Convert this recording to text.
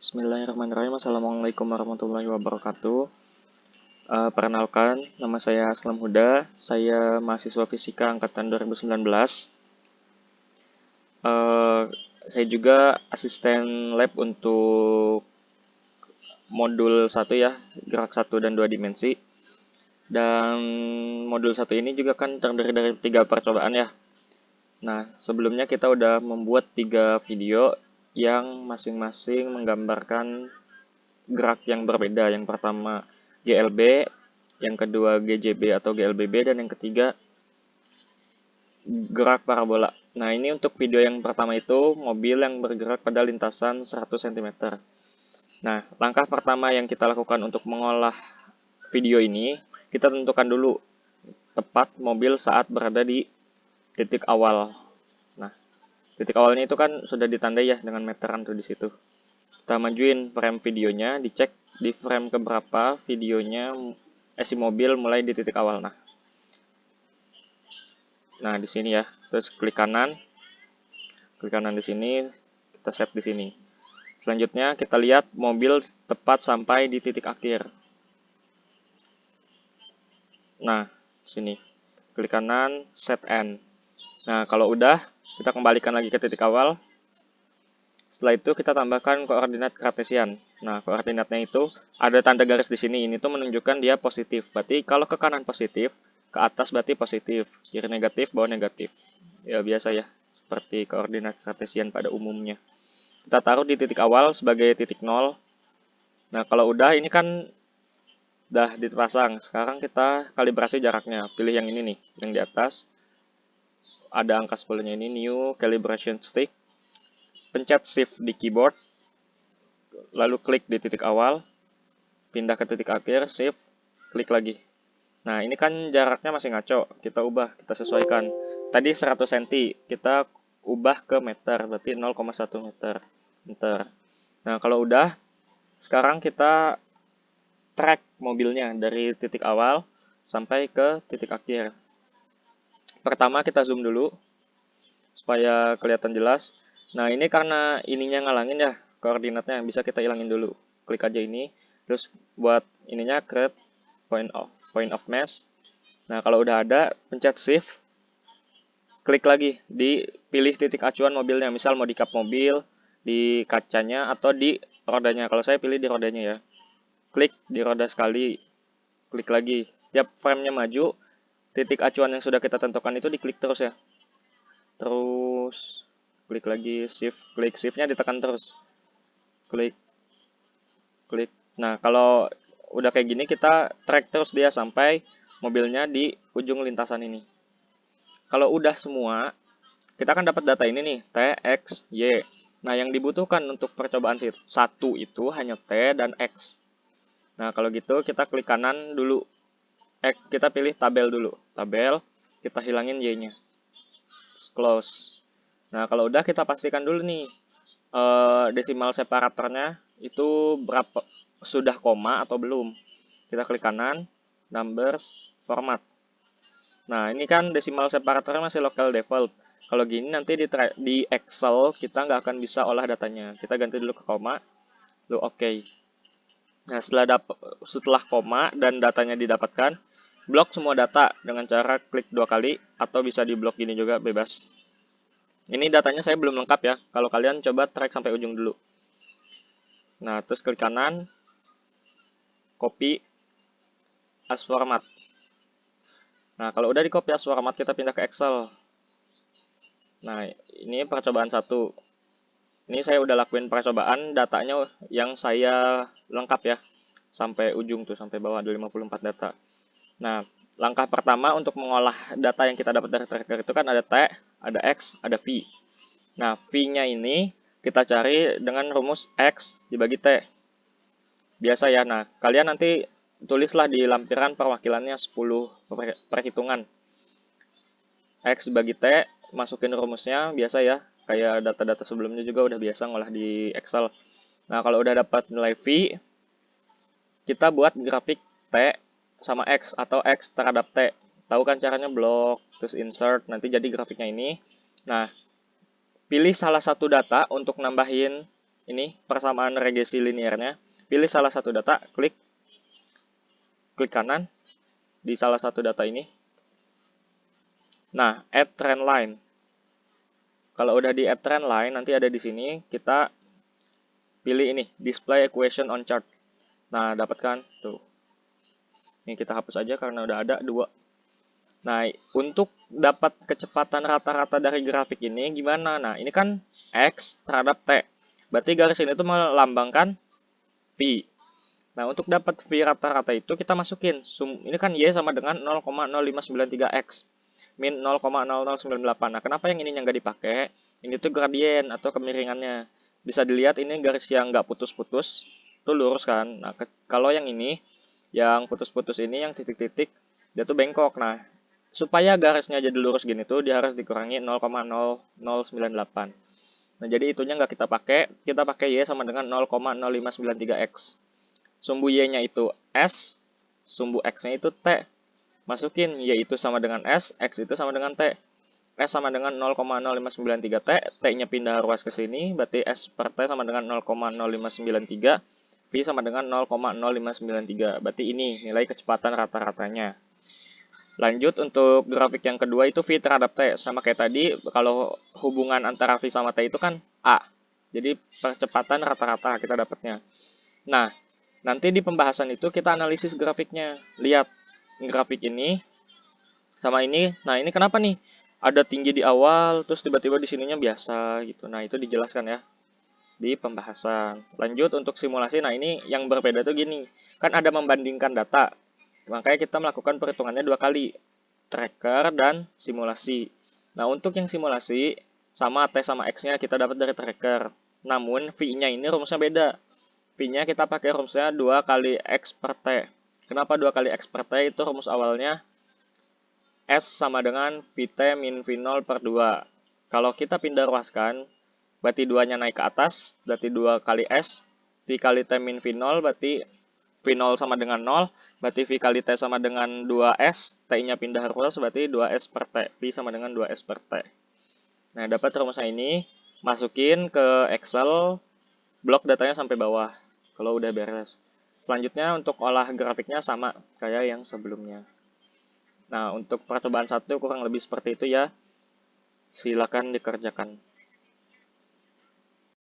Bismillahirrahmanirrahim. Assalamualaikum warahmatullahi wabarakatuh. Perkenalkan, nama saya Aslam Huda. Saya mahasiswa fisika angkatan 2019. Saya juga asisten lab untuk modul 1 ya, gerak 1 dan 2 dimensi. Dan modul 1 ini juga kan terdiri dari 3 percobaan ya. Nah, sebelumnya kita udah membuat 3 video yang masing-masing menggambarkan gerak yang berbeda. Yang pertama GLB, yang kedua GJB atau GLBB, dan yang ketiga gerak parabola. Nah, ini untuk video yang pertama itu mobil yang bergerak pada lintasan 100 cm. Nah, langkah pertama yang kita lakukan untuk mengolah video ini, kita tentukan dulu tepat mobil saat berada di titik awal. Nah, titik awalnya itu kan sudah ditandai ya dengan meteran tuh di situ. Kita majuin frame videonya, dicek di frame keberapa videonya si mobil mulai di titik awal. Nah di sini ya, terus klik kanan di sini, kita save di sini. Selanjutnya kita lihat mobil tepat sampai di titik akhir. Nah, sini klik kanan, set end. Nah kalau udah, kita kembalikan lagi ke titik awal. Setelah itu kita tambahkan koordinat kartesian. Nah, koordinatnya itu ada tanda garis di sini. Ini tuh menunjukkan dia positif. Berarti kalau ke kanan positif, ke atas berarti positif. Kiri negatif, bawah negatif. Ya biasa ya, seperti koordinat kartesian pada umumnya. Kita taruh di titik awal sebagai titik 0. Nah, kalau udah ini kan udah dipasang. Sekarang kita kalibrasi jaraknya. Pilih yang ini nih, yang di atas. Ada angka 10-nya ini, new calibration stick. Pencet shift di keyboard, lalu klik di titik awal, pindah ke titik akhir, shift, klik lagi. Nah ini kan jaraknya masih ngaco, kita ubah, kita sesuaikan. Tadi 100 cm, kita ubah ke meter, berarti 0,1 meter. Nah kalau udah, sekarang kita track mobilnya dari titik awal sampai ke titik akhir. Pertama kita zoom dulu, supaya kelihatan jelas. Nah ini karena ininya ngalangin ya, koordinatnya bisa kita ilangin dulu. Klik aja ini, terus buat ininya create point of mesh. Nah kalau udah ada, pencet shift, klik lagi, dipilih titik acuan mobilnya. Misal mau di kap mobil, di kacanya, atau di rodanya. Kalau saya pilih di rodanya ya. Klik di roda sekali, klik lagi. Setiap frame-nya maju, titik acuan yang sudah kita tentukan itu diklik terus ya. Terus klik lagi, shift, klik shiftnya ditekan terus, klik. Nah kalau udah kayak gini, kita track terus dia sampai mobilnya di ujung lintasan ini. Kalau udah semua, kita akan dapat data ini nih, T, X, Y. Nah yang dibutuhkan untuk percobaan 1 itu hanya T dan X. Nah kalau gitu kita klik kanan dulu, kita pilih tabel dulu, tabel, kita hilangin Y-nya, close. Nah kalau udah, kita pastikan dulu nih desimal separatornya itu berapa, sudah koma atau belum. Kita klik kanan, numbers, format. Nah ini kan desimal separatornya masih local default. Kalau gini nanti di Excel kita nggak akan bisa olah datanya. Kita ganti dulu ke koma, lalu oke. Nah setelah koma dan datanya didapatkan, blok semua data dengan cara klik 2 kali, atau bisa di blok gini juga, bebas. Ini datanya saya belum lengkap ya. Kalau kalian coba track sampai ujung dulu. Nah, terus klik kanan, copy as format. Nah, kalau udah di copy as format, kita pindah ke Excel. Nah, ini percobaan 1. Ini saya udah lakuin percobaan, datanya yang saya lengkap ya. Sampai ujung tuh, sampai bawah ada 54 data. Nah, langkah pertama untuk mengolah data yang kita dapat dari tracker itu kan ada T, ada X, ada V. Nah, V-nya ini kita cari dengan rumus X dibagi T. Biasa ya. Nah, kalian nanti tulislah di lampiran perwakilannya 10 perhitungan. X dibagi T, masukin rumusnya, biasa ya. Kayak data-data sebelumnya juga udah biasa ngolah di Excel. Nah, kalau udah dapat nilai V, kita buat grafik T sama X, atau X terhadap T. Tahu kan caranya, blok, terus insert, nanti jadi grafiknya ini. Nah, pilih salah satu data untuk nambahin ini persamaan regresi linearnya. Pilih salah satu data, klik kanan di salah satu data ini. Nah, add trend line. Kalau udah di add trend line, nanti ada di sini, kita pilih ini, display equation on chart. Nah, dapat kan? Tuh. Ini kita hapus aja karena udah ada 2. Nah, untuk dapat kecepatan rata-rata dari grafik ini gimana? Nah, ini kan X terhadap T. Berarti garis ini tuh melambangkan V. Nah, untuk dapat V rata-rata itu kita masukin. Ini kan Y sama dengan 0,0593X. Min 0,0098. Nah, kenapa yang ininya nggak dipakai? Ini tuh gradien atau kemiringannya. Bisa dilihat ini garis yang nggak putus-putus. Itu lurus kan? Nah, kalau yang ini, yang putus-putus ini, yang titik-titik, dia tuh bengkok. Nah, supaya garisnya jadi lurus gini tuh, dia harus dikurangi 0,0098. Nah, jadi itunya nggak kita pakai Y sama dengan 0,0593X. Sumbu Y-nya itu S, sumbu X-nya itu T. Masukin Y itu sama dengan S, X itu sama dengan T. S sama dengan 0,0593T, T-nya pindah ruas ke sini, berarti S per T sama dengan 0,0593, V sama dengan 0,0593. Berarti ini nilai kecepatan rata-ratanya. Lanjut untuk grafik yang kedua itu V terhadap T. Sama kayak tadi, kalau hubungan antara V sama T itu kan A. Jadi percepatan rata-rata kita dapatnya. Nah, nanti di pembahasan itu kita analisis grafiknya. Lihat grafik ini sama ini. Nah, ini kenapa nih? Ada tinggi di awal, terus tiba-tiba di sininya biasa gitu. Nah, itu dijelaskan ya di pembahasan. Lanjut untuk simulasi. Nah, ini yang berbeda tuh gini. Kan ada membandingkan data. Makanya kita melakukan perhitungannya 2 kali. Tracker dan simulasi. Nah, untuk yang simulasi, sama T sama X-nya kita dapat dari tracker. Namun, V-nya ini rumusnya beda. V-nya kita pakai rumusnya 2 kali X per T. Kenapa 2 kali X per T? Itu rumus awalnya S sama dengan Vt min V0 per 2. Kalau kita pindah ruaskan, berarti 2-nya naik ke atas, berarti 2 kali S. V kali T min V0, berarti V0 sama dengan 0. Berarti V kali T sama dengan 2S. T-nya pindah ruas, berarti 2S per T. V sama dengan 2S per T. Nah, dapat rumusnya ini. Masukin ke Excel, blok datanya sampai bawah. Kalau udah beres. Selanjutnya untuk olah grafiknya sama kayak yang sebelumnya. Nah, untuk percobaan 1 kurang lebih seperti itu ya. Silakan dikerjakan.